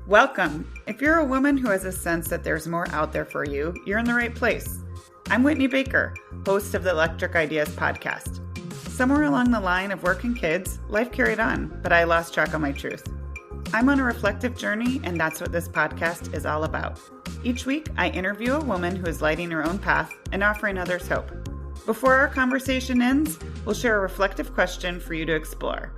Welcome. If you're a woman who has a sense that there's more out there for you, you're in the right place. I'm Whitney Baker, host of the Electric Ideas podcast. Somewhere along the line of work and kids, life carried on, but I lost track of my truth. I'm on a reflective journey, and that's what this podcast is all about. Each week, I interview a woman who is lighting her own path and offering others hope. Before our conversation ends, we'll share a reflective question for you to explore.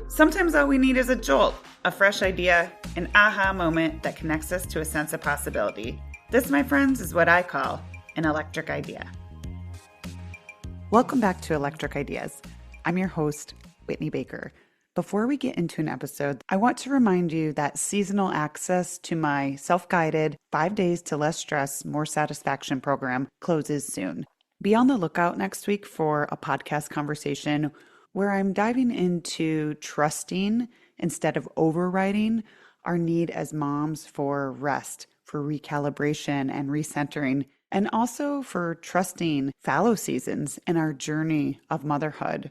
Sometimes all we need is a jolt, a fresh idea, an aha moment that connects us to a sense of possibility. This, my friends, is what I call an electric idea. Welcome back to Electric Ideas. I'm your host, Whitney Baker. Before we get into an episode, I want to remind you that seasonal access to my self-guided 5 days to less stress, more satisfaction program closes soon. Be on the lookout next week for a podcast conversation where I'm diving into trusting instead of overriding our need as moms for rest, for recalibration and recentering, and also for trusting fallow seasons in our journey of motherhood.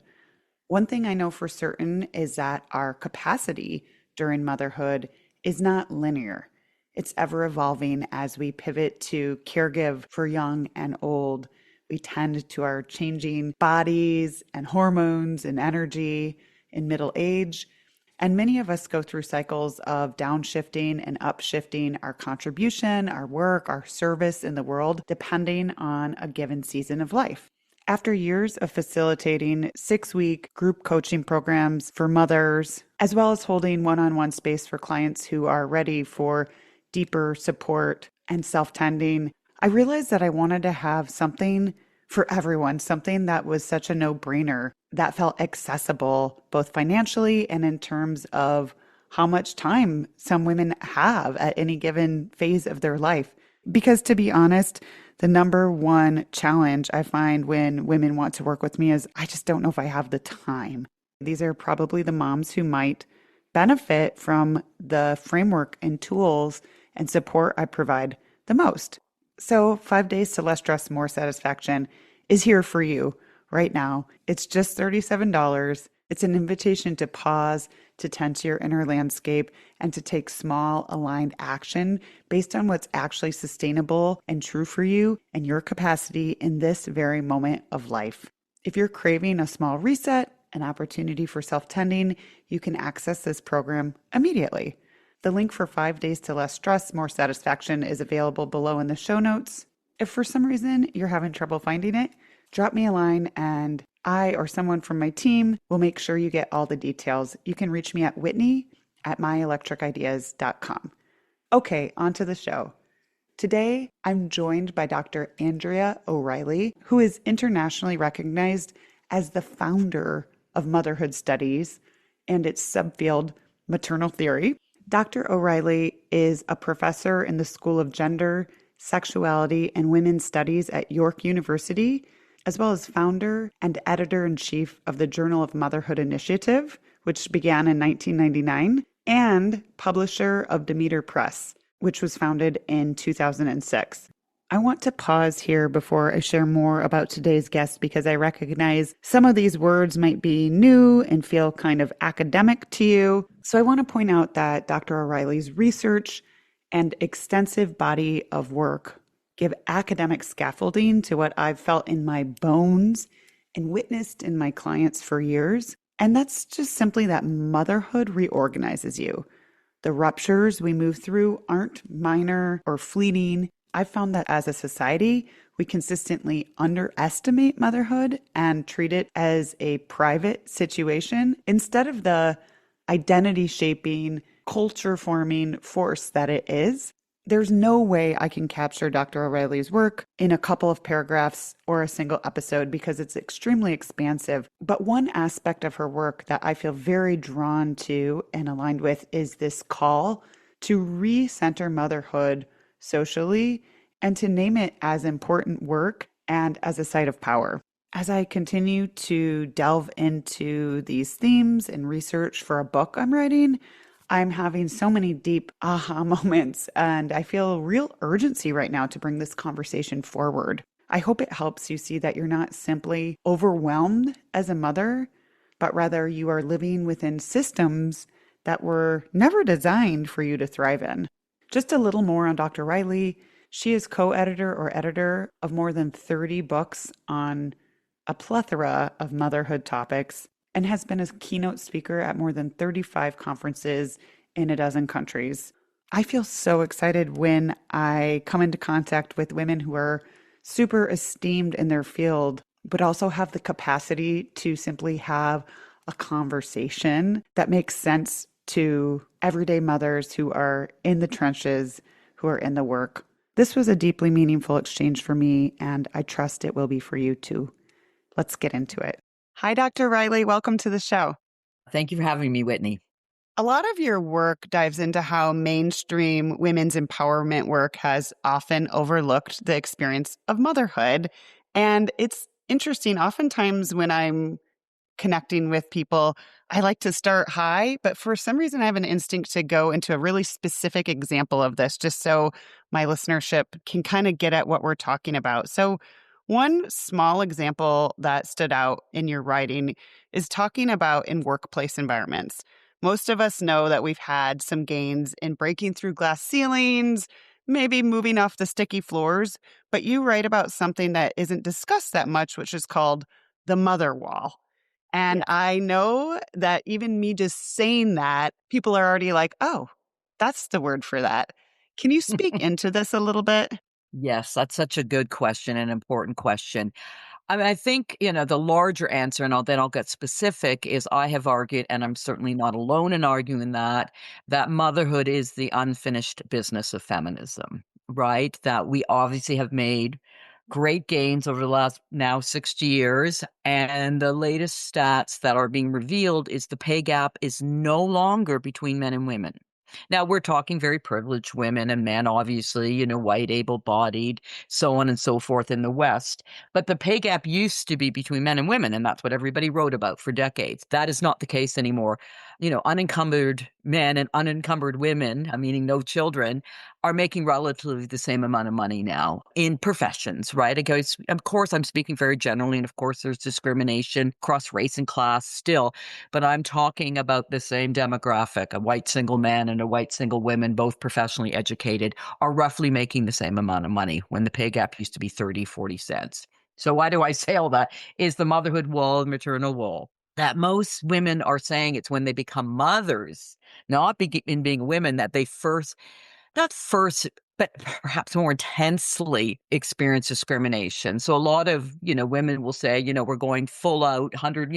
One thing I know for certain is that our capacity during motherhood is not linear. It's ever evolving as we pivot to caregive for young and old. We tend to our changing bodies and hormones and energy in middle age. And many of us go through cycles of downshifting and upshifting our contribution, our work, our service in the world, depending on a given season of life. After years of facilitating 6-week group coaching programs for mothers, as well as holding one-on-one space for clients who are ready for deeper support and self-tending, I realized that I wanted to have something for everyone, something that was such a no-brainer, that felt accessible both financially and in terms of how much time some women have at any given phase of their life. Because to be honest, the number one challenge I find when women want to work with me is I just don't know if I have the time. These are probably the moms who might benefit from the framework and tools and support I provide the most. So 5 days to less stress, more satisfaction is here for you right now. It's just $37. It's an invitation to pause, to tend to your inner landscape, and to take small, aligned action based on what's actually sustainable and true for you and your capacity in this very moment of life. If you're craving a small reset, an opportunity for self-tending, you can access this program immediately. The link for 5 days to less stress, more satisfaction is available below in the show notes. If for some reason you're having trouble finding it, drop me a line and I or someone from my team will make sure you get all the details. You can reach me at whitney@myelectricideas.com. Okay, on to the show. Today, I'm joined by Dr. Andrea O'Reilly, who is internationally recognized as the founder of Motherhood Studies and its subfield, maternal theory. Dr. O'Reilly is a professor in the School of Gender, Sexuality, and Women's Studies at York University, as well as founder and editor-in-chief of the Journal of Motherhood Initiative, which began in 1999, and publisher of Demeter Press, which was founded in 2006. I want to pause here before I share more about today's guest because I recognize some of these words might be new and feel kind of academic to you. So I want to point out that Dr. O'Reilly's research and extensive body of work give academic scaffolding to what I've felt in my bones and witnessed in my clients for years. And that's just simply that motherhood reorganizes you. The ruptures we move through aren't minor or fleeting. I've found that as a society, we consistently underestimate motherhood and treat it as a private situation instead of the identity-shaping, culture-forming force that it is. There's no way I can capture Dr. O'Reilly's work in a couple of paragraphs or a single episode because it's extremely expansive. But one aspect of her work that I feel very drawn to and aligned with is this call to recenter motherhood socially and to name it as important work and as a site of power. As I continue to delve into these themes and research for a book I'm writing, I'm having so many deep aha moments, and I feel real urgency right now to bring this conversation forward. I hope it helps you see that you're not simply overwhelmed as a mother, but rather you are living within systems that were never designed for you to thrive in. Just a little more on Dr. Riley. She is co editor or editor of more than 30 books on a plethora of motherhood topics and has been a keynote speaker at more than 35 conferences in a dozen countries. I feel so excited when I come into contact with women who are super esteemed in their field, but also have the capacity to simply have a conversation that makes sense to everyday mothers who are in the trenches, who are in the work. This was a deeply meaningful exchange for me, and I trust it will be for you too. Let's get into it. Hi, Dr. Riley. Welcome to the show. Thank you for having me, Whitney. A lot of your work dives into how mainstream women's empowerment work has often overlooked the experience of motherhood. And it's interesting. Oftentimes, when I'm connecting with people, I like to start high, but for some reason, I have an instinct to go into a really specific example of this just so my listenership can kind of get at what we're talking about. So, one small example that stood out in your writing is talking about in workplace environments. Most of us know that we've had some gains in breaking through glass ceilings, maybe moving off the sticky floors, but you write about something that isn't discussed that much, which is called the mother wall. And Yes. I know that even me just saying that, people are already like, oh, that's the word for that. Can you speak into this a little bit? Yes, that's such a good question, an important question. I mean, I think, the larger answer, and then I'll get specific, is I have argued, and I'm certainly not alone in arguing that motherhood is the unfinished business of feminism, right? That we obviously have made great gains over the last now 60 years. And the latest stats that are being revealed is the pay gap is no longer between men and women. Now, we're talking very privileged women and men, obviously, white, able bodied, so on and so forth in the West. But the pay gap used to be between men and women, and that's what everybody wrote about for decades. That is not the case anymore. Unencumbered men and unencumbered women, meaning no children, are making relatively the same amount of money now in professions, right? Of course, I'm speaking very generally, and of course, there's discrimination across race and class still, but I'm talking about the same demographic. A white single man and a white single woman, both professionally educated, are roughly making the same amount of money when the pay gap used to be 30, 40 cents. So why do I say all that? Is the motherhood wall, the maternal wall, that most women are saying it's when they become mothers, not in being women, that they not first, but perhaps more intensely experience discrimination. So a lot of, women will say, we're going full out 100,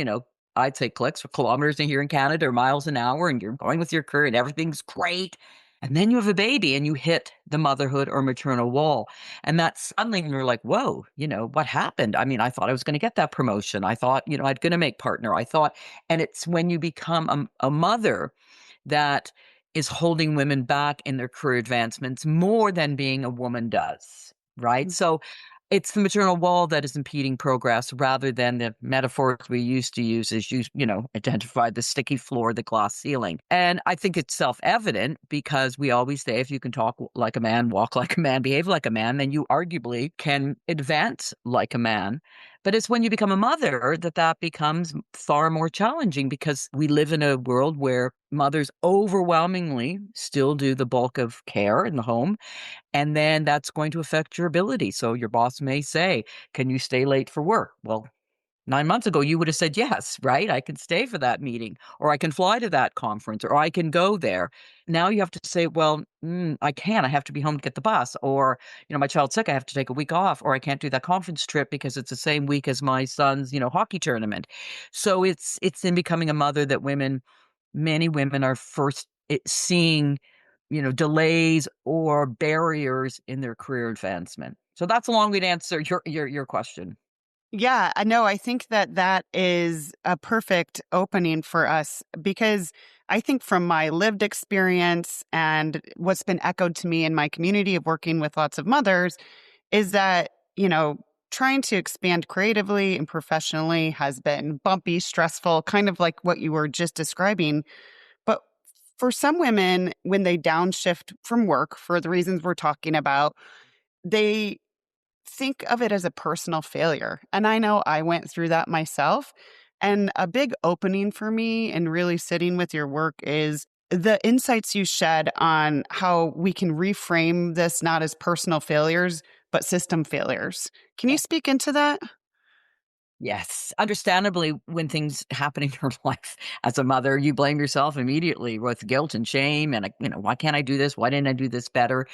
I'd say clicks or kilometers in here in Canada or miles an hour, and you're going with your career and everything's great. And then you have a baby and you hit the motherhood or maternal wall. And that's suddenly you're like, whoa, what happened? I mean, I thought I was going to get that promotion. I thought, I'm going to make partner. And it's when you become a mother that is holding women back in their career advancements more than being a woman does, right? So it's the maternal wall that is impeding progress rather than the metaphors we used to use as identify the sticky floor, the glass ceiling. And I think it's self-evident because we always say if you can talk like a man, walk like a man, behave like a man, then you arguably can advance like a man. But it's when you become a mother that becomes far more challenging because we live in a world where mothers overwhelmingly still do the bulk of care in the home. And then that's going to affect your ability. So your boss may say, can you stay late for work? Well, 9 months ago, you would have said, yes, right? I can stay for that meeting, or I can fly to that conference, or I can go there. Now you have to say, well, I can't. I have to be home to get the bus, or, my child's sick. I have to take a week off, or I can't do that conference trip because it's the same week as my son's, hockey tournament. So it's in becoming a mother that many women are first seeing, delays or barriers in their career advancement. So that's a long way to answer your question. Yeah, I know. I think that that is a perfect opening for us because I think from my lived experience and what's been echoed to me in my community of working with lots of mothers is that, trying to expand creatively and professionally has been bumpy, stressful, kind of like what you were just describing. But for some women, when they downshift from work for the reasons we're talking about, they think of it as a personal failure. And I know I went through that myself. And a big opening for me and really sitting with your work is the insights you shed on how we can reframe this not as personal failures, but system failures. Can you speak into that? Yes. Understandably, when things happen in your life as a mother, you blame yourself immediately with guilt and shame. And, why can't I do this? Why didn't I do this better?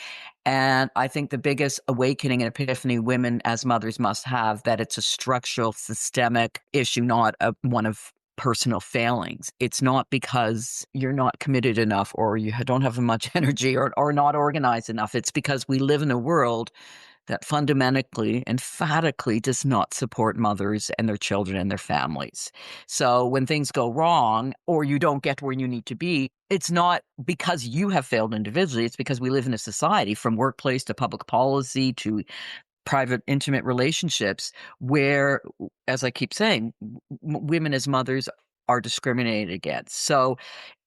And I think the biggest awakening and epiphany women as mothers must have that it's a structural, systemic issue, not one of personal failings. It's not because you're not committed enough or you don't have much energy or not organized enough. It's because we live in a world that fundamentally, emphatically does not support mothers and their children and their families. So when things go wrong or you don't get where you need to be, it's not because you have failed individually. It's because we live in a society, from workplace to public policy to private, intimate relationships, where, as I keep saying, women as mothers are discriminated against. So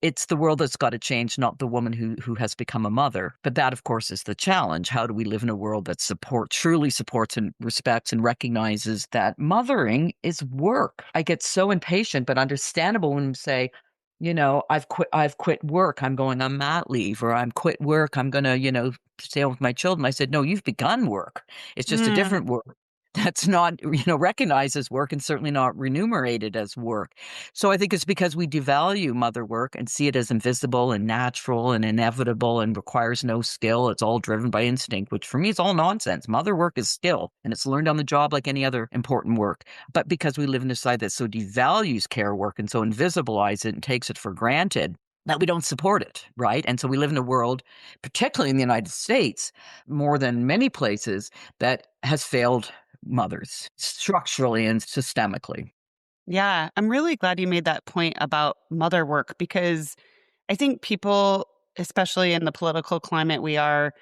it's the world that's got to change, not the woman who has become a mother. But that, of course, is the challenge. How do we live in a world that truly supports and respects and recognizes that mothering is work? I get so impatient, but understandable when you say, I've quit work. I'm going on mat leave, or I'm quit work. I'm going to, stay home with my children. I said, no, you've begun work. It's just a Mm, different work. That's not, recognized as work and certainly not remunerated as work. So I think it's because we devalue mother work and see it as invisible and natural and inevitable and requires no skill. It's all driven by instinct, which for me is all nonsense. Mother work is skill and it's learned on the job like any other important work. But because we live in a society that so devalues care work and so invisibilizes it and takes it for granted, that we don't support it, right? And so we live in a world, particularly in the United States, more than many places, that has failed mothers structurally and systemically. yeah, I'm really glad you made that point about mother work because I think people, especially in the political climate we are,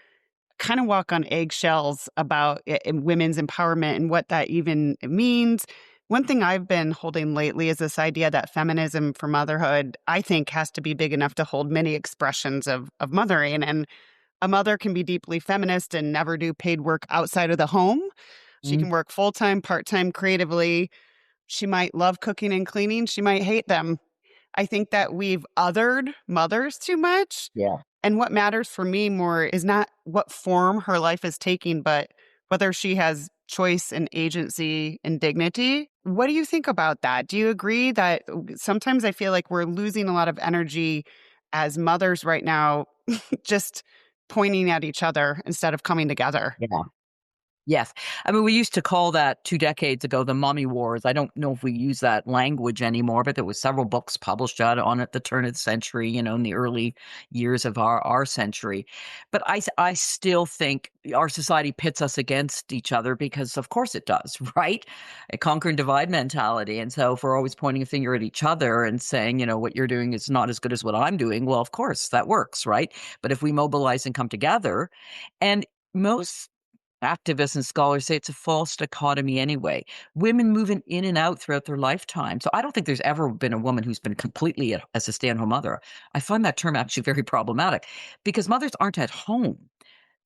kind of walk on eggshells about women's empowerment and what that even means. One thing I've been holding lately is this idea that feminism for motherhood, I think, has to be big enough to hold many expressions of mothering. And a mother can be deeply feminist and never do paid work outside of the home. She Mm, can work full time, part time, creatively. She might love cooking and cleaning. She might hate them. I think that we've othered mothers too much. yeah. And what matters for me more is not what form her life is taking, but whether she has choice and agency and dignity. What do you think about that? Do you agree that sometimes I feel like we're losing a lot of energy as mothers right now, just pointing at each other instead of coming together? Yeah. Yes. I mean, we used to call that 2 decades ago the mommy wars. I don't know if we use that language anymore, but there was several books published out on it the turn of the century, in the early years of our century. But I still think our society pits us against each other because of course it does, right? A conquer and divide mentality. And so if we're always pointing a finger at each other and saying, what you're doing is not as good as what I'm doing, well, of course that works, right? But if we mobilize and come together, and most activists and scholars say it's a false dichotomy anyway. Women moving in and out throughout their lifetime. So I don't think there's ever been a woman who's been completely as a stay-at-home mother. I find that term actually very problematic because mothers aren't at home.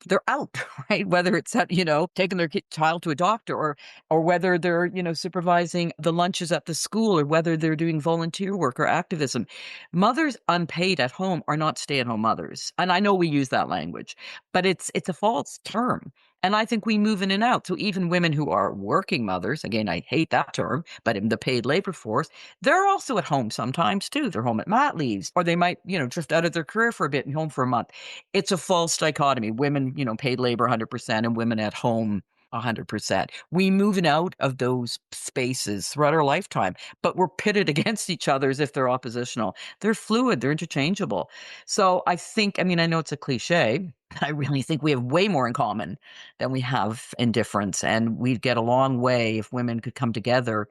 They're out, right? Whether it's at, taking their child to a doctor or whether they're, supervising the lunches at the school or whether they're doing volunteer work or activism. Mothers unpaid at home are not stay-at-home mothers. And I know we use that language, but it's a false term. And I think we move in and out. So even women who are working mothers, again, I hate that term, but in the paid labor force, they're also at home sometimes too. They're home at mat leaves, or they might, drift out of their career for a bit and home for a month. It's a false dichotomy. Women, paid labor 100% and women at home 100%. We move in out of those spaces throughout our lifetime, but we're pitted against each other as if they're oppositional. They're fluid, they're interchangeable. So I know it's a cliche, but I really think we have way more in common than we have in difference. And we'd get a long way if women could come together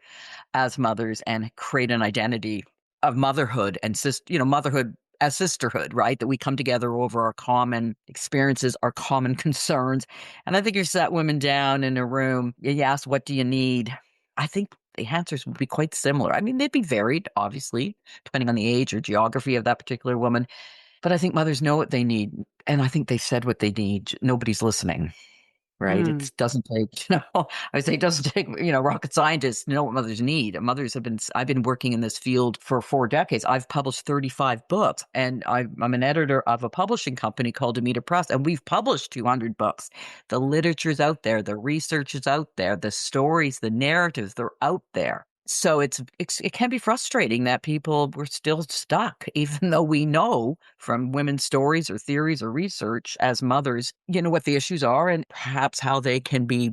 as mothers and create an identity of motherhood and motherhood as sisterhood, right? That we come together over our common experiences, our common concerns. And I think you sat women down in a room, you ask, what do you need? I think the answers would be quite similar. I mean, they'd be varied, obviously, depending on the age or geography of that particular woman. But I think mothers know what they need. And I think they said what they need. Nobody's listening. right? Mm. It doesn't take, I say it doesn't take, rocket scientists to know what mothers need. I've been working in this field for 4 decades. I've published 35 books, and I'm an editor of a publishing company called Amita Press, and we've published 200 books. The literature's out there, the research is out there, the stories, the narratives, they're out there. So it can be frustrating that people were still stuck, even though we know from women's stories or theories or research as mothers, what the issues are and perhaps how they can be,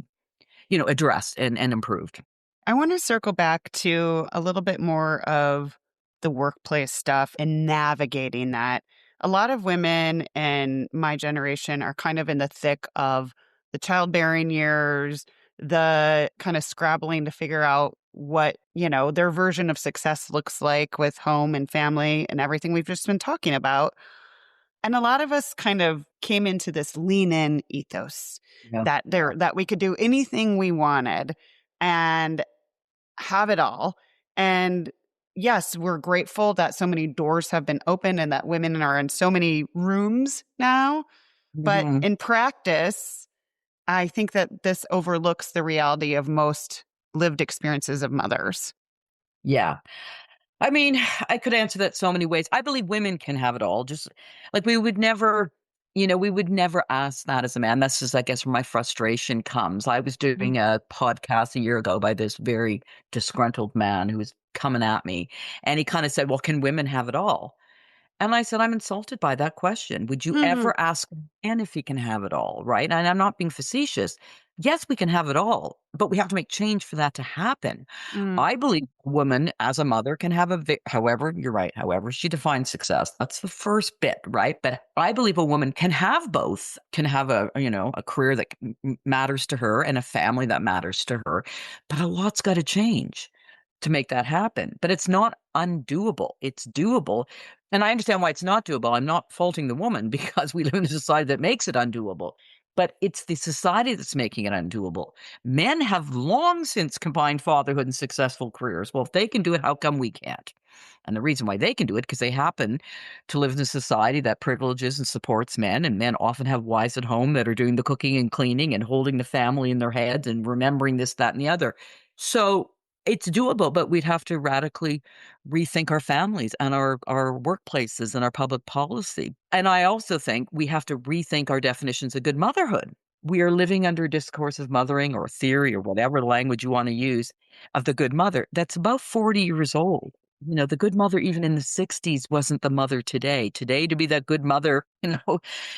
addressed and improved. I want to circle back to a little bit more of the workplace stuff and navigating that. A lot of women in my generation are kind of in the thick of the childbearing years, the kind of scrabbling to figure out what, their version of success looks like with home and family and everything we've just been talking about. And a lot of us kind of came into this lean in ethos Yeah. that we could do anything we wanted and have it all. And yes, we're grateful that so many doors have been opened and that women are in so many rooms now. But Mhm. in practice, I think that this overlooks the reality of most lived experiences of mothers. Yeah. I mean, I could answer that so many ways. I believe women can have it all. Just like we would never ask that as a man. That's just, I guess, where my frustration comes. I was Mm. doing a podcast a year ago by this very disgruntled man who was coming at me. And he kind of said, well, can women have it all? And I said, I'm insulted by that question. Would you Mhm. ever ask a man if he can have it all? Right. And I'm not being facetious. Yes, we can have it all, but we have to make change for that to happen. Mm. I believe a woman as a mother can have however, you're right, however she defines success. That's the first bit, right? But I believe a woman can have both, can have a career that matters to her and a family that matters to her. But a lot's got to change to make that happen. But it's not undoable. It's doable. And I understand why it's not doable. I'm not faulting the woman because we live in a society that makes it undoable. But it's the society that's making it undoable. Men have long since combined fatherhood and successful careers. Well, if they can do it, how come we can't? And the reason why they can do it, because they happen to live in a society that privileges and supports men, and men often have wives at home that are doing the cooking and cleaning and holding the family in their heads and remembering this, that, and the other. So it's doable, but we'd have to radically rethink our families and our workplaces and our public policy. And I also think we have to rethink our definitions of good motherhood. We are living under a discourse of mothering or theory or whatever language you want to use of the good mother that's about 40 years old. The good mother, even in the 60s, wasn't the mother today. Today, to be that good mother,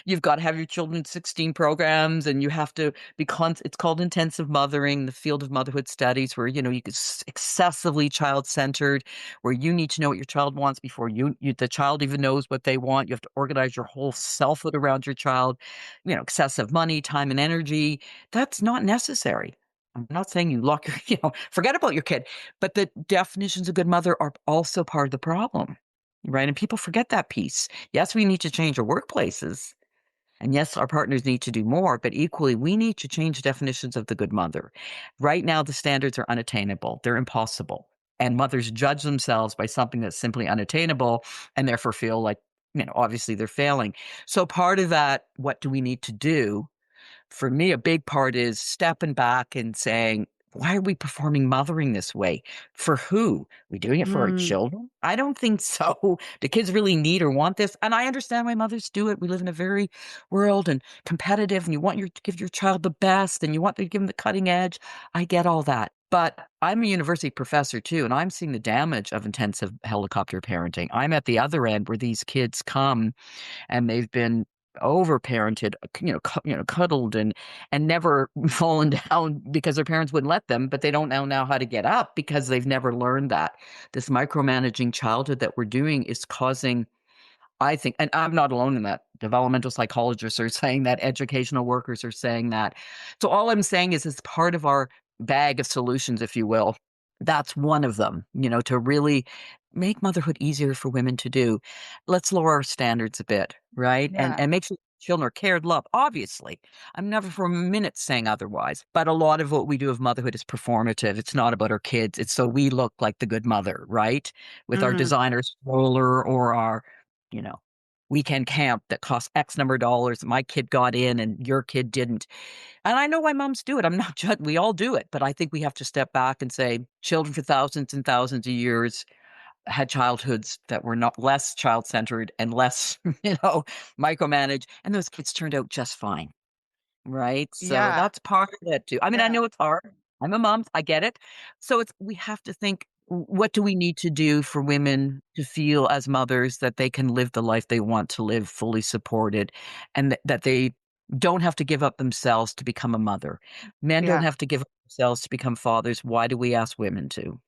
you've got to have your children's 16 programs and you have to it's called intensive mothering, the field of motherhood studies, where, you get excessively child centered, where you need to know what your child wants before the child even knows what they want. You have to organize your whole selfhood around your child, excessive money, time, and energy. That's not necessary. I'm not saying you lock your, forget about your kid, but the definitions of good mother are also part of the problem, right? And people forget that piece. Yes, we need to change our workplaces. And yes, our partners need to do more, but equally, we need to change definitions of the good mother. Right now, the standards are unattainable, they're impossible. And mothers judge themselves by something that's simply unattainable and therefore feel like, obviously they're failing. So, part of that, what do we need to do? For me, a big part is stepping back and saying, why are we performing mothering this way? For who? We doing it for our Mm. children? I don't think so. Do kids really need or want this? And I understand why mothers do it. We live in a very world and competitive, and you want to give your child the best, and you want to give them the cutting edge. I get all that. But I'm a university professor too, and I'm seeing the damage of intensive helicopter parenting. I'm at the other end where these kids come and they've been overparented, cuddled and never fallen down because their parents wouldn't let them, but they don't know how to get up because they've never learned that. This micromanaging childhood that we're doing is causing, I think, and I'm not alone in that. Developmental psychologists are saying that, educational workers are saying that. So all I'm saying is it's part of our bag of solutions, if you will. That's one of them, to really make motherhood easier for women to do. Let's lower our standards a bit, right? Yeah. And make sure children are cared, loved. Obviously, I'm never for a minute saying otherwise. But a lot of what we do of motherhood is performative. It's not about our kids. It's so we look like the good mother, right? With our Mhm. designer stroller or our, you know. weekend camp that cost X number of dollars. My kid got in and your kid didn't. And I know why moms do it. I'm not judging. We all do it. But I think we have to step back and say children for thousands and thousands of years had childhoods that were not less child-centered and less, micromanaged. And those kids turned out just fine. Right? So Yeah. that's part of it too. I mean, I Yeah. know it's hard. I'm a mom, I get it. So we have to think, what do we need to do for women to feel as mothers that they can live the life they want to live, fully supported, and that they don't have to give up themselves to become a mother. Men don't Yeah. have to give up themselves to become fathers. Why do we ask women to?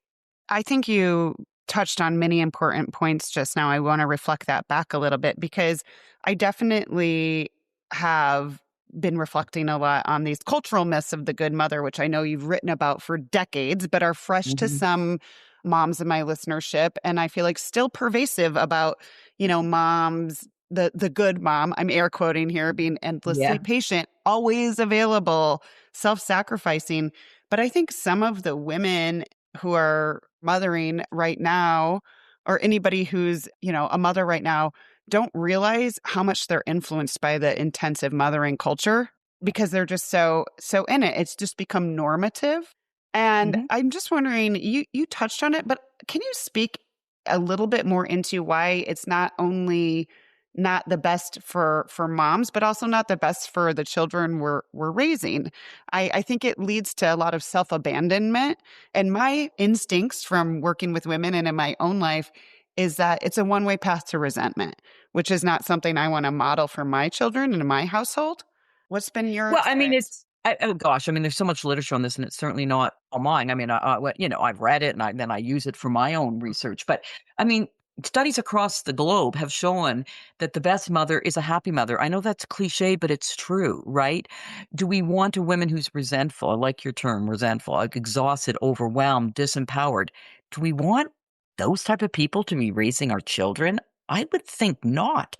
I think you touched on many important points just now. I want to reflect that back a little bit because I definitely have been reflecting a lot on these cultural myths of the good mother, which I know you've written about for decades, but are fresh to Mhm. some moms in my listenership. And I feel like still pervasive about, moms, the good mom, I'm air quoting here, being endlessly Yeah. patient, always available, self-sacrificing. But I think some of the women who are mothering right now, or anybody who's, a mother right now, don't realize how much they're influenced by the intensive mothering culture because they're just so in it. It's just become normative. And Mhm. I'm just wondering, you touched on it, but can you speak a little bit more into why it's not only not the best for moms, but also not the best for the children we're raising? I think it leads to a lot of self-abandonment. And my instincts from working with women and in my own life is that it's a one-way path to resentment, which is not something I want to model for my children and in my household. What's been your Well, I mean, experience? oh gosh, I mean, there's so much literature on this, and it's certainly not all mine. I mean, I've read it, and then I use it for my own research. But I mean, studies across the globe have shown that the best mother is a happy mother. I know that's cliche, but it's true, right? Do we want a woman who's resentful? I like your term, resentful, like exhausted, overwhelmed, disempowered. Do we want those type of people to be raising our children? I would think not.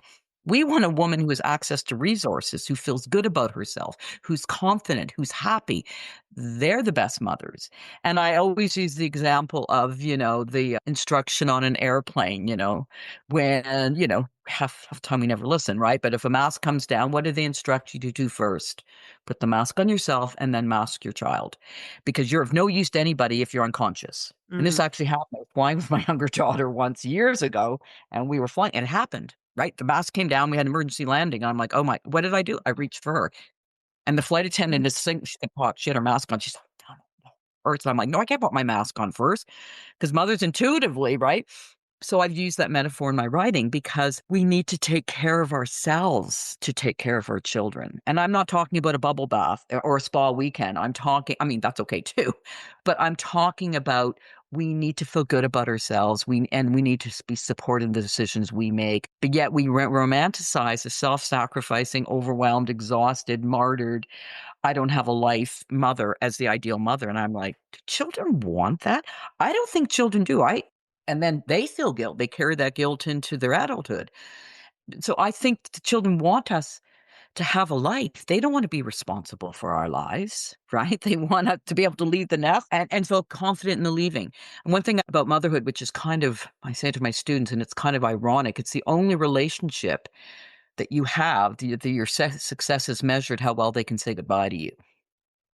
We want a woman who has access to resources, who feels good about herself, who's confident, who's happy. They're the best mothers. And I always use the example of, the instruction on an airplane, when, half the time we never listen, right? But if a mask comes down, what do they instruct you to do first? Put the mask on yourself and then mask your child because you're of no use to anybody if you're unconscious. And this Mhm. actually happened. I was flying with my younger daughter once years ago, and we were flying, and it happened. Right? The mask came down, we had an emergency landing, I'm like, "Oh my," what did I do? I reached for her, and the flight attendant is saying she had her mask on, she's like, "Damn it, hurts." I'm like, "No, I can't put my mask on first, because mothers intuitively, right? So I've used that metaphor in my writing because we need to take care of ourselves to take care of our children. And I'm not talking about a bubble bath or a spa weekend. I mean, that's okay too. But I'm talking about we need to feel good about ourselves. We need to be supported in the decisions we make. But yet we romanticize the self-sacrificing, overwhelmed, exhausted, martyred, I don't have a life mother as the ideal mother. And I'm like, do children want that? I don't think children do. And then they feel guilt. They carry that guilt into their adulthood. So I think the children want us to have a life. They don't want to be responsible for our lives, right? They want us to be able to leave the nest and feel confident in the leaving. And one thing about motherhood, which is kind of, I say to my students, and it's kind of ironic, it's the only relationship that you have, your success is measured how well they can say goodbye to you,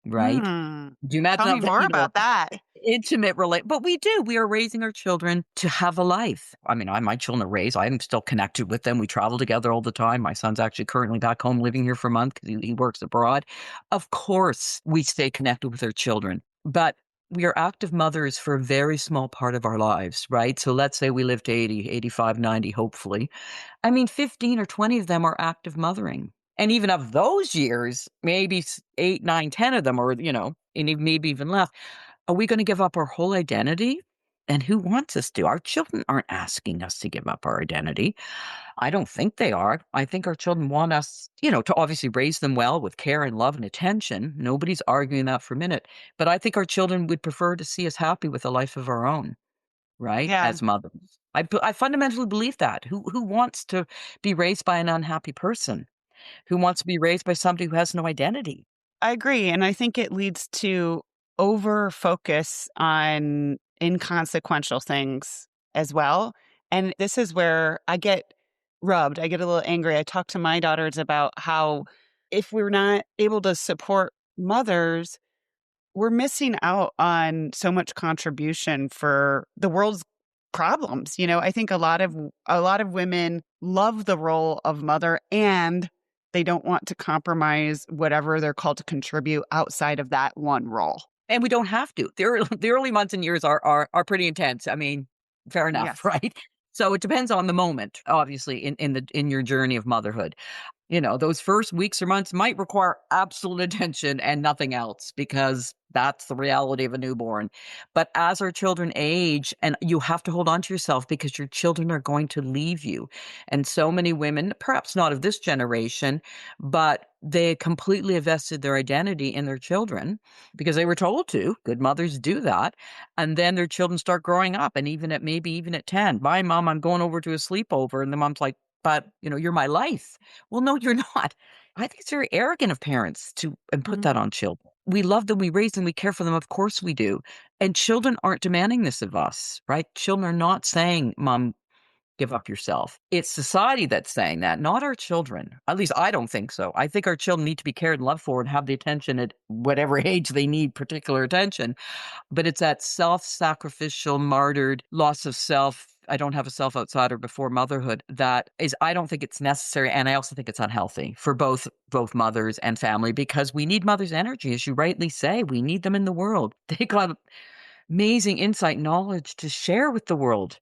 right? Hmm. Do you Tell imagine me how more about that. intimate relate but we do. We are raising our children to have a life. I mean, my children are raised. I'm still connected with them. We travel together all the time. My son's actually currently back home living here for a month because he works abroad. Of course, we stay connected with our children, but we are active mothers for a very small part of our lives, right? So let's say we live to 80, 85, 90, hopefully. I mean, 15 or 20 of them are active mothering. And even of those years, maybe 8, 9, 10 of them, or, and maybe even less. Are we going to give up our whole identity? And who wants us to? Our children aren't asking us to give up our identity. I don't think they are. I think our children want us, to obviously raise them well with care and love and attention. Nobody's arguing that for a minute. But I think our children would prefer to see us happy with a life of our own, right? Yeah, As mothers. I fundamentally believe that. Who wants to be raised by an unhappy person? Who wants to be raised by somebody who has no identity? I agree. And I think it leads to over focus on inconsequential things as well. And this is where I get rubbed. I get a little angry. I talk to my daughters about how if we're not able to support mothers, we're missing out on so much contribution for the world's problems. I think a lot of women love the role of mother, and they don't want to compromise whatever they're called to contribute outside of that one role. And we don't have to. The early months and years are pretty intense. I mean, fair enough, Yes. right? So it depends on the moment, obviously, in your journey of motherhood. Those first weeks or months might require absolute attention and nothing else because that's the reality of a newborn. But as our children age, and you have to hold on to yourself because your children are going to leave you. And so many women, perhaps not of this generation, but they completely invested their identity in their children because they were told to. Good mothers do that. And then their children start growing up. And maybe even at 10, bye, mom, I'm going over to a sleepover. And the mom's like, but you're my life. Well, no, you're not. I think it's very arrogant of parents to and put Mhm. that on children. We love them, we raise them, we care for them. Of course we do. And children aren't demanding this of us, right? Children are not saying, Mom, give up yourself. It's society that's saying that, not our children. At least I don't think so. I think our children need to be cared and loved for and have the attention at whatever age they need particular attention. But it's that self-sacrificial, martyred loss of self. I don't have a self outside or before motherhood. That is, I don't think it's necessary, and I also think it's unhealthy for both mothers and family because we need mothers' energy, as you rightly say. We need them in the world. They got amazing insight, knowledge to share with the world.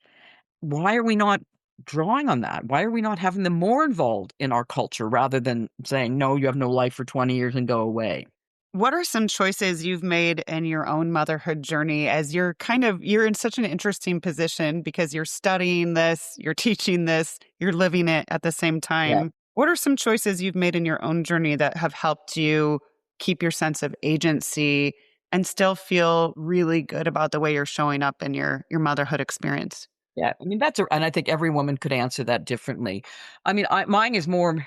Why are we not drawing on that? Why are we not having them more involved in our culture rather than saying, no, you have no life for 20 years and go away? What are some choices you've made in your own motherhood journey as you're in such an interesting position because you're studying this, you're teaching this, you're living it at the same Yeah. time? What are some choices you've made in your own journey that have helped you keep your sense of agency and still feel really good about the way you're showing up in your motherhood experience? Yeah, I mean, and I think every woman could answer that differently. I mean, mine is more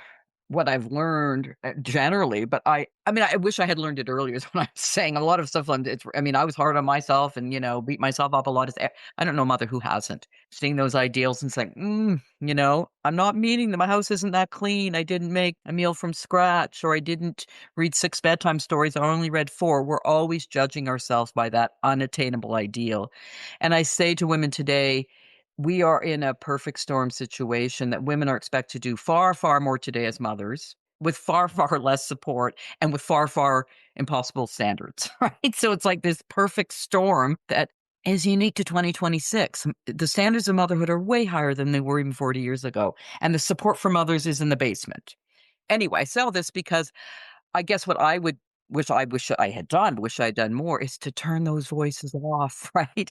what I've learned generally, but I mean, I wish I had learned it earlier. Is what I'm saying. A lot of stuff. I mean, I was hard on myself and beat myself up a lot. I don't know a mother who hasn't seeing those ideals and saying, I'm not meeting them. My house isn't that clean. I didn't make a meal from scratch, or I didn't read 6 bedtime stories. I only read 4. We're always judging ourselves by that unattainable ideal. And I say to women today, we are in a perfect storm situation that women are expected to do far, far more today as mothers with far, far less support and with far, far impossible standards, right? So it's like this perfect storm that is unique to 2026. The standards of motherhood are way higher than they were even 40 years ago. And the support for mothers is in the basement. Anyway, I say all this because I guess what I wish I had done, wish I had done more, is to turn those voices off, right?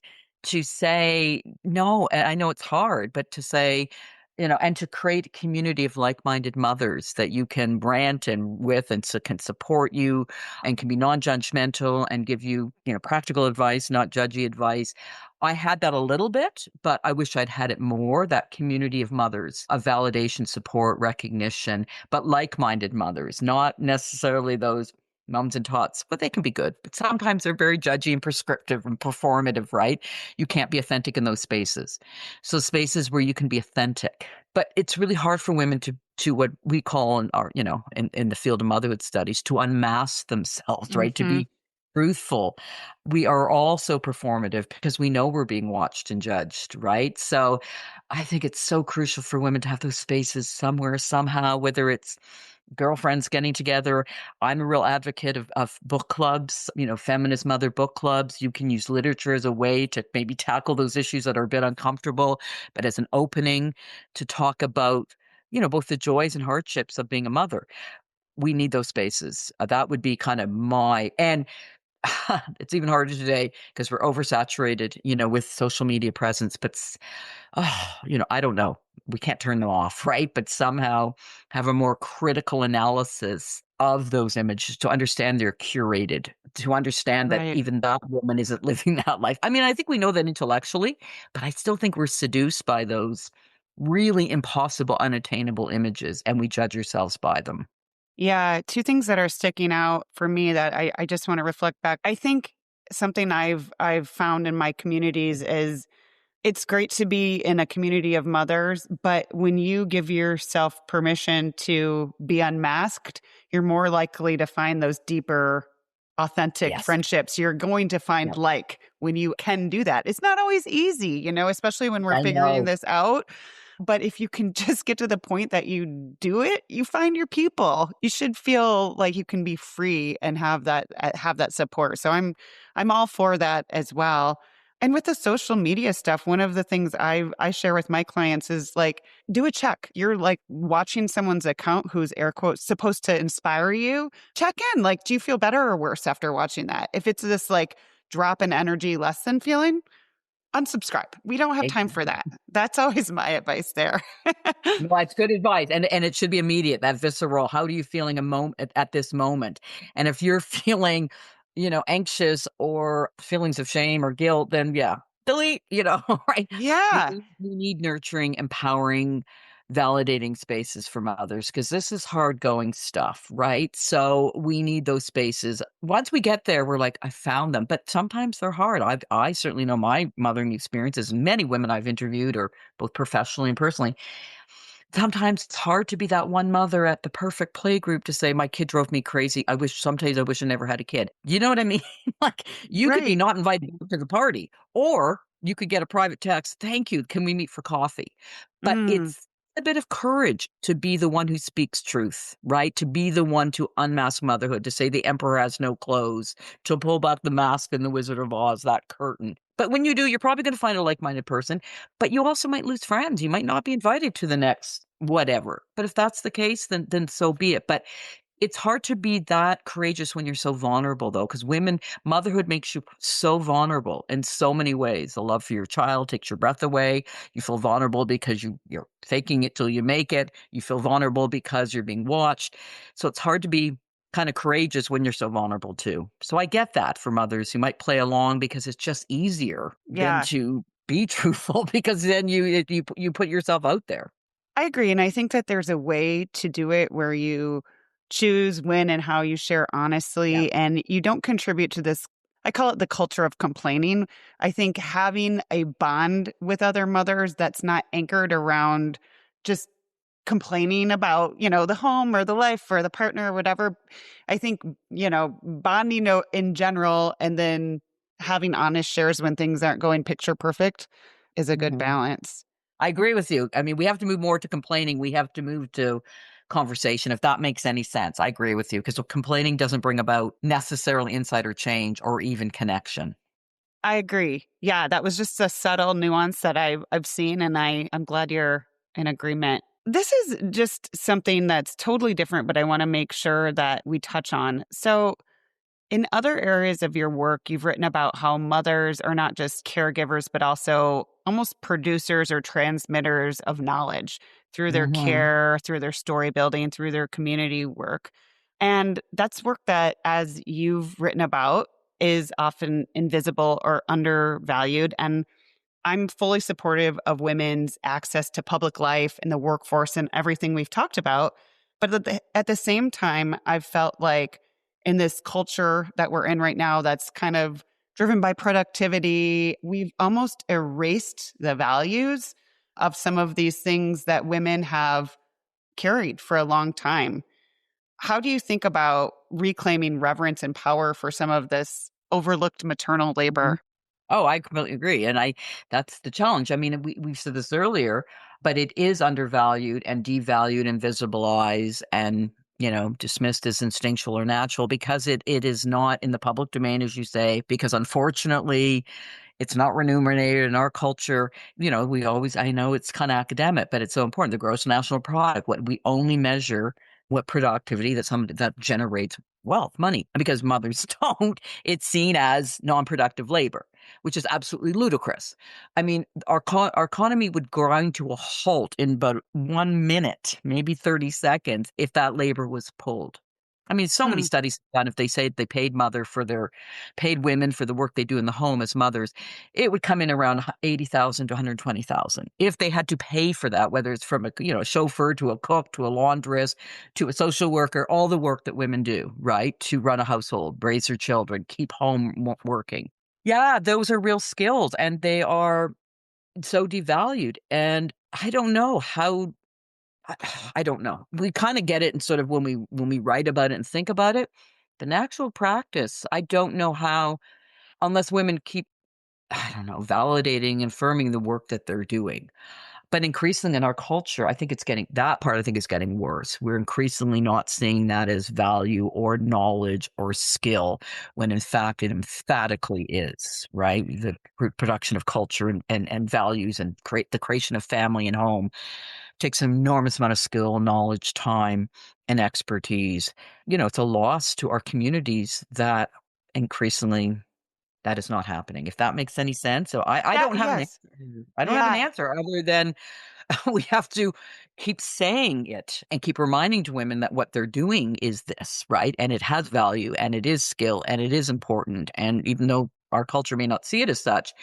To say, no, and I know it's hard, but to say, and to create a community of like-minded mothers that you can rant and with and so can support you and can be non-judgmental and give you, practical advice, not judgy advice. I had that a little bit, but I wish I'd had it more, that community of mothers, of validation, support, recognition, but like-minded mothers, not necessarily those mums and tots, but they can be good. But sometimes they're very judgy and prescriptive and performative, right? You can't be authentic in those spaces. So spaces where you can be authentic. But it's really hard for women to what we call in our, in the field of motherhood studies, to unmask themselves, right? To Mhm. be truthful. We are all so performative because we know we're being watched and judged, right? So I think it's so crucial for women to have those spaces somewhere, somehow, whether it's girlfriends getting together. I'm a real advocate of book clubs, feminist mother book clubs. You can use literature as a way to maybe tackle those issues that are a bit uncomfortable, but as an opening to talk about, both the joys and hardships of being a mother. We need those spaces. That would be kind of and it's even harder today because we're oversaturated, with social media presence. But I don't know. We can't turn them off, right? But somehow have a more critical analysis of those images to understand they're curated, to understand that Right. even that woman isn't living that life. I mean, I think we know that intellectually, but I still think we're seduced by those really impossible, unattainable images, and we judge ourselves by them. Yeah, 2 things that are sticking out for me that I just wanna reflect back. I think something I've found in my communities is it's great to be in a community of mothers, but when you give yourself permission to be unmasked, you're more likely to find those deeper, authentic Yes. friendships. You're going to find Yep. like when you can do that. It's not always easy, especially when we're I figuring know. this out. But if you can just get to the point that you do it, you find your people. You should feel like you can be free and have that support. So I'm all for that as well. And with the social media stuff, one of the things I share with my clients is like, do a check. You're like watching someone's account who's air quotes supposed to inspire you. Check in. Like, do you feel better or worse after watching that? If it's this like drop in energy less than feeling, unsubscribe. We don't have time for that. That's always my advice there. No, it's good advice, and it should be immediate, that visceral, "How are you feeling a moment at this moment?" And if you're feeling, anxious or feelings of shame or guilt, then yeah, delete, right? We Yeah. we we need nurturing, empowering, validating spaces from others because this is hard going stuff, right? So we need those spaces. Once we get there, we're like, "I found them," but sometimes they're hard. I certainly know my mothering experiences, many women I've interviewed or both professionally and personally. Sometimes it's hard to be that one mother at the perfect play group to say, "My kid drove me crazy. I wish I never had a kid." You know what I mean? Like, you could be Right. not invited to the party, or you could get a private text, "Thank you. Can we meet for coffee?" But Mm. it's a bit of courage to be the one who speaks truth, right? To be the one to unmask motherhood, to say the emperor has no clothes, to pull back the mask in The Wizard of Oz, that curtain. But when you do, you're probably gonna find a like-minded person, but you also might lose friends. You might not be invited to the next whatever. But if that's the case, then so be it. But it's hard to be that courageous when you're so vulnerable, though, because motherhood makes you so vulnerable in so many ways. The love for your child takes your breath away. You feel vulnerable because you're faking it till you make it. You feel vulnerable because you're being watched. So it's hard to be kind of courageous when you're so vulnerable too. So I get that for mothers who might play along because it's just easier than Yeah. to be truthful because then you put yourself out there. I agree. And I think that there's a way to do it where you choose when and how you share Yeah. honestly and you don't contribute to this. I call it the culture of complaining. I think having a bond with other mothers that's not anchored around just complaining about, the home or the life or the partner or whatever. I think, bonding in general and then having honest shares when things aren't going picture perfect is a good Mhm. balance. I agree with you. I mean, we have to move more to complaining. We have to move to conversation, if that makes any sense. I agree with you because complaining doesn't bring about necessarily insight or change or even connection. I agree. Yeah, that was just a subtle nuance that I've seen, and I'm glad you're in agreement. This is just something that's totally different, but I want to make sure that we touch on. So, in other areas of your work, you've written about how mothers are not just caregivers, but also almost producers or transmitters of knowledge through their Mhm. care, through their story building, through their community work. And that's work that, as you've written about, is often invisible or undervalued. And I'm fully supportive of women's access to public life and the workforce and everything we've talked about. But at the same time, I've felt like in this culture that we're in right now, that's kind of driven by productivity, we've almost erased the values of some of these things that women have carried for a long time. How do you think about reclaiming reverence and power for some of this overlooked maternal Mhm. labor? Oh, I completely agree, and that's the challenge. I mean, we said this earlier, but it is undervalued and devalued and visibilized and, dismissed as instinctual or natural because it is not in the public domain, as you say, because unfortunately it's not remunerated in our culture. I know it's kind of academic, but it's so important. The gross national product, what we only measure what productivity that generates wealth, money. And because mothers don't, it's seen as non-productive labor, which is absolutely ludicrous. I mean, our economy would grind to a halt in about 1 minute, maybe 30 seconds, if that labor was pulled. I mean, so many Hmm. studies done. If they say they paid women for the work they do in the home as mothers, it would come in around 80,000 to 120,000 if they had to pay for that, whether it's from a chauffeur to a cook to a laundress to a social worker, all the work that women do, right? To run a household, raise their children, keep home working. Yeah, those are real skills and they are so devalued. And I don't know how I I don't know. We kinda get it and sort of when we write about it and think about it. The actual practice, I don't know how unless women keep, I don't know, validating and affirming the work that they're doing. But increasingly in our culture, I think it's getting that part I think is getting worse. We're increasingly not seeing that as value or knowledge or skill when in fact it emphatically is, right? The production of culture and values and create the creation of family and home takes an enormous amount of skill, knowledge, time, and expertise. It's a loss to our communities that increasingly that is not happening, if that makes any sense. So I Yeah, don't have an yes. answer. I don't have an Yeah. answer other than we have to keep saying it and keep reminding to women that what they're doing is this, right? And it has value and it is skill and it is important. And even though our culture may not see it as such,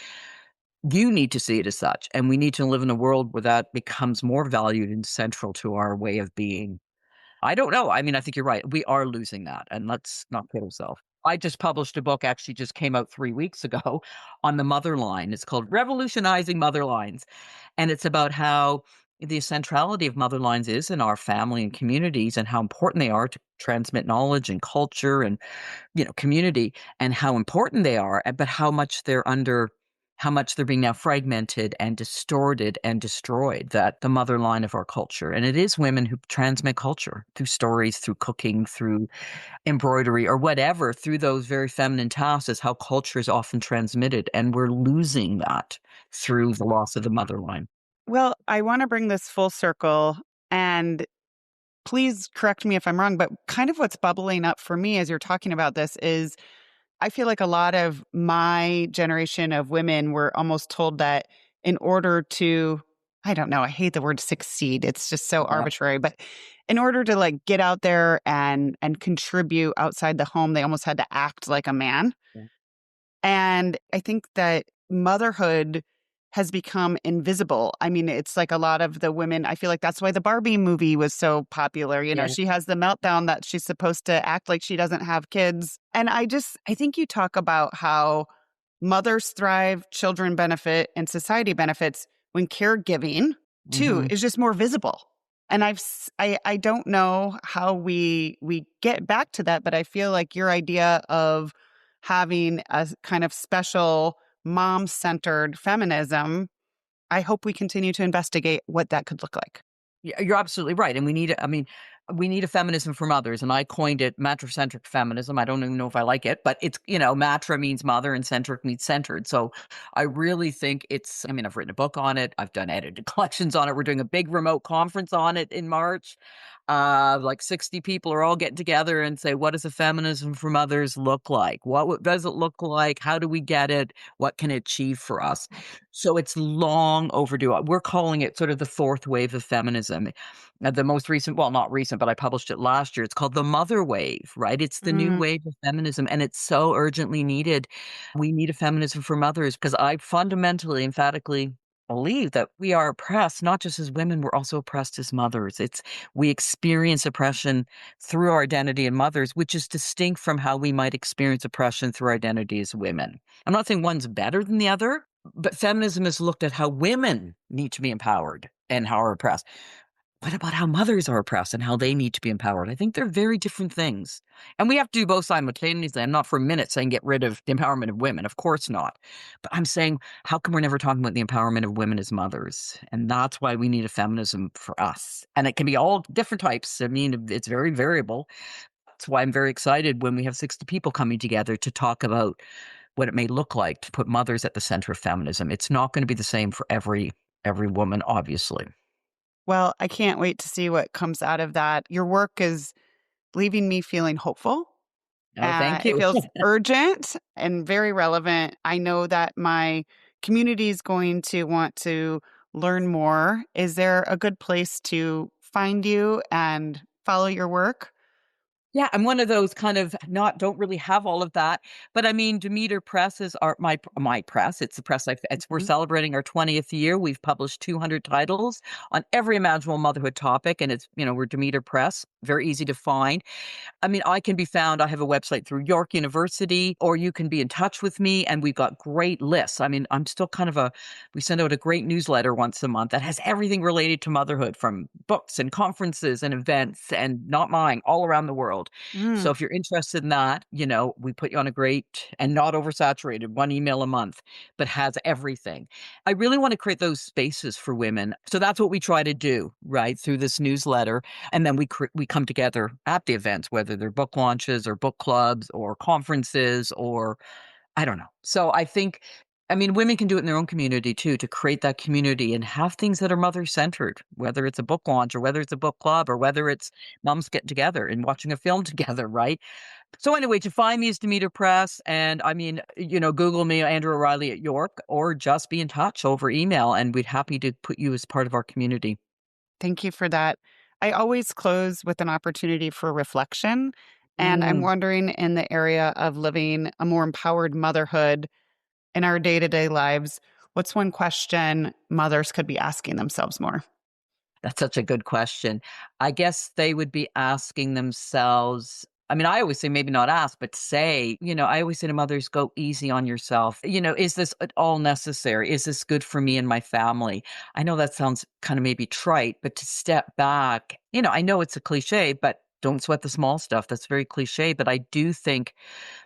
you need to see it as such. And we need to live in a world where that becomes more valued and central to our way of being. I don't know. I mean, I think you're right. We are losing that, and let's not kid ourselves. I just published a book, actually just came out 3 weeks ago on the mother line. It's called Revolutionizing Mother Lines, and it's about how the centrality of mother lines is in our family and communities and how important they are to transmit knowledge and culture and community and how important they are, but how much they're being now fragmented and distorted and destroyed, that the mother line of our culture. And it is women who transmit culture through stories, through cooking, through embroidery or whatever, through those very feminine tasks is how culture is often transmitted. And we're losing that through the loss of the mother line. Well, I want to bring this full circle, and please correct me if I'm wrong, but kind of what's bubbling up for me as you're talking about this is I feel like a lot of my generation of women were almost told that in order to, I don't know, I hate the word succeed. It's just so Yeah. arbitrary, but in order to like get out there and contribute outside the home, they almost had to act like a man. Yeah. And I think that motherhood has become invisible. I mean, it's like a lot of the women, I feel like that's why the Barbie movie was so popular. You know, Yeah. she has the meltdown that she's supposed to act like she doesn't have kids. And I think you talk about how mothers thrive, children benefit, and society benefits when caregiving, too, Hmm. is just more visible. And I don't know how we get back to that, but I feel like your idea of having a kind of special mom-centered feminism, I hope we continue to investigate what that could look like. Yeah, you're absolutely right, and we need a feminism for mothers, and I coined it matricentric feminism. I don't even know if I like it, but it's, matra means mother and centric means centered. So I really think I've written a book on it. I've done edited collections on it. We're doing a big remote conference on it in March. Like 60 people are all getting together and say, what does a feminism for mothers look like? Does it look like? How do we get it? What can it achieve for us? So it's long overdue. We're calling it sort of the fourth wave of feminism. The most recent, well, not recent, but I published it last year. It's called the mother wave, right? It's the new Mm, wave of feminism, and it's so urgently needed. We need a feminism for mothers because I fundamentally, emphatically believe that we are oppressed, not just as women, we're also oppressed as mothers. We experience oppression through our identity as mothers, which is distinct from how we might experience oppression through our identity as women. I'm not saying one's better than the other, but feminism has looked at how women need to be empowered and how are oppressed. What about how mothers are oppressed and how they need to be empowered? I think they're very different things. And we have to do both simultaneously. I'm not for a minute saying get rid of the empowerment of women. Of course not. But I'm saying, how come we're never talking about the empowerment of women as mothers? And that's why we need a feminism for us. And it can be all different types. I mean, it's very variable. That's why I'm very excited when we have 60 people coming together to talk about what it may look like to put mothers at the center of feminism. It's not going to be the same for every woman, obviously. well, I can't wait to see what comes out of that. Your work is leaving me feeling hopeful. Oh, thank It you. feels urgent and very relevant. I know that my community is going to want to learn more. Is there a good place to find you and follow your work? Yeah, I'm one of those kind of don't really have all of that, but I mean, Demeter Press is my press. It's the press we're Mhm. celebrating our 20th year. We've published 200 titles on every imaginable motherhood topic, and we're Demeter Press, very easy to find. I mean, I can be found. I have a website through York University, or you can be in touch with me, and we've got great lists. I mean, I'm still we send out a great newsletter once a month that has everything related to motherhood from books and conferences and events and not mine all around the world. So Mm. if you're interested in that, we put you on a great and not oversaturated one email a month, but has everything. I really want to create those spaces for women. So that's what we try to do, right, through this newsletter. And then we come together at the events, whether they're book launches or book clubs or conferences or I don't know. So I mean, women can do it in their own community too, to create that community and have things that are mother centered, whether it's a book launch or whether it's a book club or whether it's moms getting together and watching a film together, right? So anyway, to find me is Demeter Press. And I mean, Google me, Andrea O'Reilly at York, or just be in touch over email and we'd happy to put you as part of our community. Thank you for that. I always close with an opportunity for reflection. And I'm Mm. wondering, in the area of living a more empowered motherhood in our day to day lives, what's one question mothers could be asking themselves more? That's such a good question. I guess they would be asking themselves. I mean, I always say maybe not ask, but say, I always say to mothers, go easy on yourself. Is this at all necessary? Is this good for me and my family? I know that sounds kind of maybe trite, but to step back, I know it's a cliche, but don't sweat the small stuff. That's very cliche. But I do think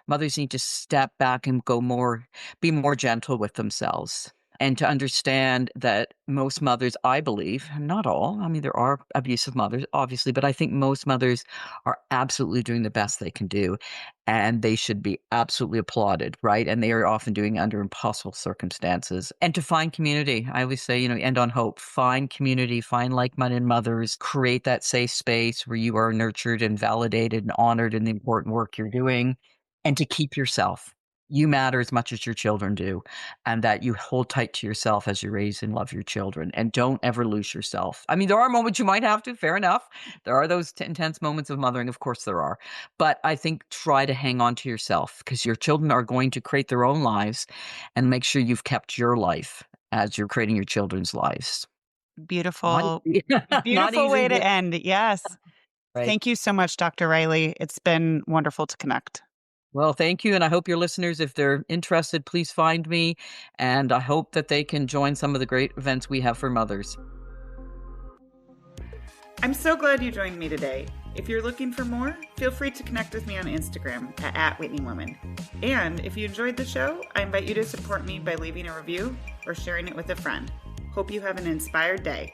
mothers need to step back and be more gentle with themselves. And to understand that most mothers, I believe, not all, I mean, there are abusive mothers, obviously, but I think most mothers are absolutely doing the best they can do. And they should be absolutely applauded, right? And they are often doing it under impossible circumstances. And to find community, I always say, end on hope. Find community, find like-minded mothers, create that safe space where you are nurtured and validated and honored in the important work you're doing, and to keep yourself. You matter as much as your children do, and that you hold tight to yourself as you raise and love your children, and don't ever lose yourself. I mean, there are moments you might have to, fair enough. There are those intense moments of mothering, of course there are. But I think try to hang on to yourself because your children are going to create their own lives, and make sure you've kept your life as you're creating your children's lives. Not Beautiful, easy. Not beautiful easy, way to but end. Yes. right. Thank you so much, Dr. Riley. It's been wonderful to connect. Well, thank you, and I hope your listeners, if they're interested, please find me, and I hope that they can join some of the great events we have for mothers. I'm so glad you joined me today. If you're looking for more, feel free to connect with me on Instagram at @WhitneyWoman. And if you enjoyed the show, I invite you to support me by leaving a review or sharing it with a friend. Hope you have an inspired day.